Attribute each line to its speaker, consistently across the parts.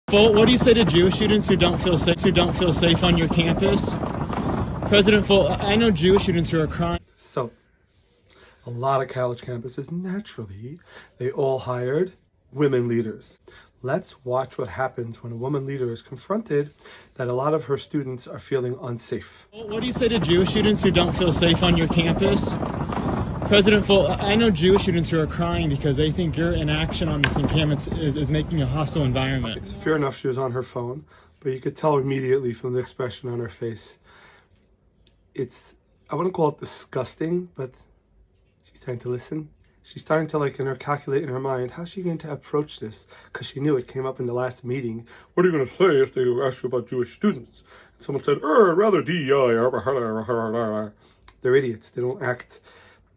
Speaker 1: What do you say to Jewish students who don't feel safe on your campus? President Folt, I know Jewish students who are crying.
Speaker 2: So, a lot of college campuses, naturally, they all hired women leaders. Let's watch what happens when a woman leader is confronted that a lot of her students are feeling unsafe.
Speaker 1: What do you say to Jewish students who don't feel safe on your campus? President Folt, I know Jewish students who are crying because they think your inaction on this encampment is making a hostile environment.
Speaker 2: It's fair enough she was on her phone, but you could tell immediately from the expression on her face. I wouldn't call it disgusting, but she's trying to listen. She's starting to calculate in her mind, how's she going to approach this? Because she knew it came up in the last meeting. What are you going to say if they ask you about Jewish students? And someone said, rather DEI. They're idiots. They don't act.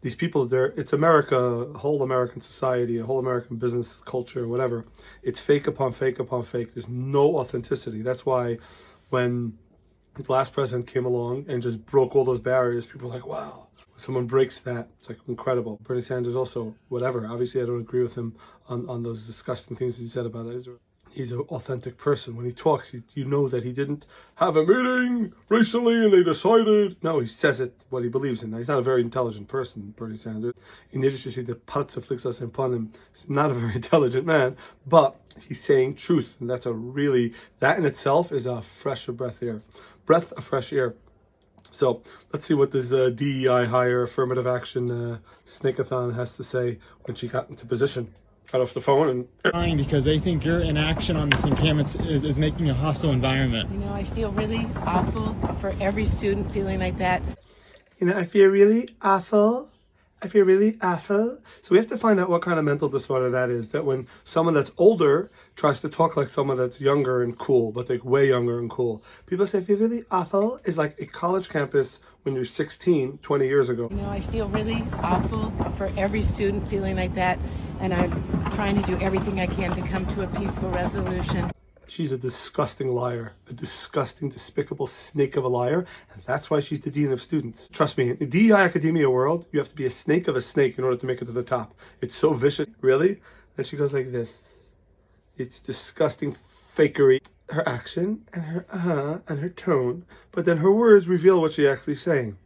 Speaker 2: These people, it's America, a whole American society, a whole American business culture, whatever. It's fake upon fake upon fake. There's no authenticity. That's why when the last president came along and just broke all those barriers, people were like, wow. When someone breaks that, it's like incredible. Bernie Sanders also, whatever. Obviously, I don't agree with him on those disgusting things he said about Israel. He's an authentic person. When he talks, you know that he didn't have a meeting recently and they decided. No, he says it, what he believes in. Now, he's not a very intelligent person, Bernie Sanders. In Yiddish, you see the parza flicks us upon him. He's not a very intelligent man, but he's saying truth. And that in itself is a fresh breath of fresh air. So let's see what this DEI hire affirmative action snakeathon has to say when she got into position. Got off the phone and
Speaker 1: because they think your inaction on this encampment is making a hostile environment.
Speaker 3: You know, I feel really awful for every student feeling like that.
Speaker 2: I feel really awful. So we have to find out what kind of mental disorder that is. That when someone that's older tries to talk like someone that's younger and cool, but like way younger and cool. People say, I feel really awful is like a college campus when you're 16, 20 years ago.
Speaker 3: You know, I feel really awful for every student feeling like that. And I'm trying to do everything I can to come to a peaceful resolution.
Speaker 2: She's a disgusting liar, a disgusting, despicable snake of a liar, and that's why she's the dean of students. Trust me, in the DEI academia world, you have to be a snake of a snake in order to make it to the top. It's so vicious. Really? Then she goes like this. It's disgusting fakery. Her action and her and her tone, but then her words reveal what she's actually saying.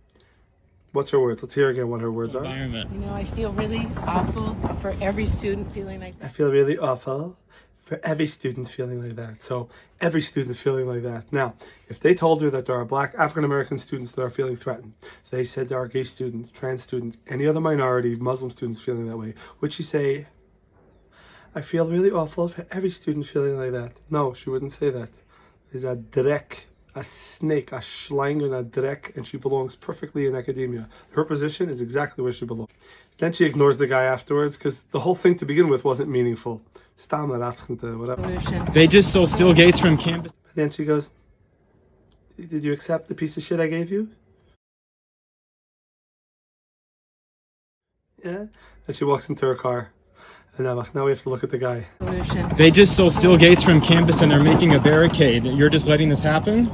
Speaker 2: What's her words? Let's hear again what her words are.
Speaker 3: You know, I feel really awful for every student feeling like that.
Speaker 2: I feel really awful for every student feeling like that. So every student feeling like that. Now, if they told her that there are black African-American students that are feeling threatened, they said there are gay students, trans students, any other minority, Muslim students feeling that way, would she say, I feel really awful for every student feeling like that? No, she wouldn't say that. There's a drek, a snake, a schlangen, a drek, and she belongs perfectly in academia. Her position is exactly where she belongs. Then she ignores the guy afterwards because the whole thing to begin with wasn't meaningful. Whatever.
Speaker 1: They just stole steel gates from campus.
Speaker 2: Then she goes, did you accept the piece of shit I gave you? Yeah? Then she walks into her car. And now we have to look at the guy.
Speaker 1: They just stole steel gates from campus and they're making a barricade. You're just letting this happen?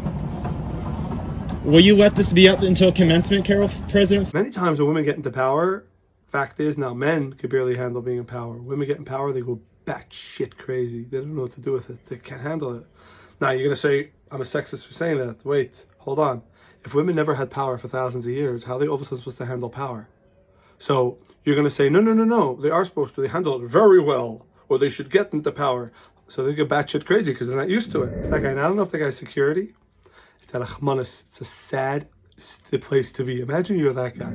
Speaker 1: Will you let this be up until commencement, Carol, President?
Speaker 2: Many times when women get into power, fact is now men could barely handle being in power. Women get in power, they go batshit crazy. They don't know what to do with it. They can't handle it. Now you're going to say, I'm a sexist for saying that. Wait, hold on. If women never had power for thousands of years, how are they all of a sudden supposed to handle power? So you're going to say, no. They are supposed to. They handle it very well. Or they should get into power. So they get batshit crazy because they're not used to it. That guy, I don't know if that guy's security. It's at Achmanis. It's a sad place to be. Imagine you're that guy.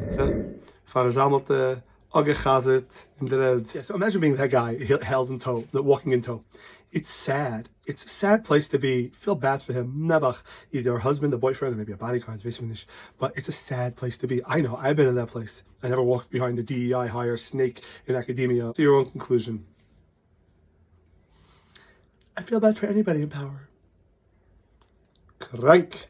Speaker 2: Yeah, so imagine being that guy held in tow, walking in tow. It's sad. It's a sad place to be. Feel bad for him. Never. Either a husband, a boyfriend, or maybe a bodyguard. But it's a sad place to be. I know. I've been in that place. I never walked behind a DEI hire snake in academia. To your own conclusion. I feel bad for anybody in power. Crank.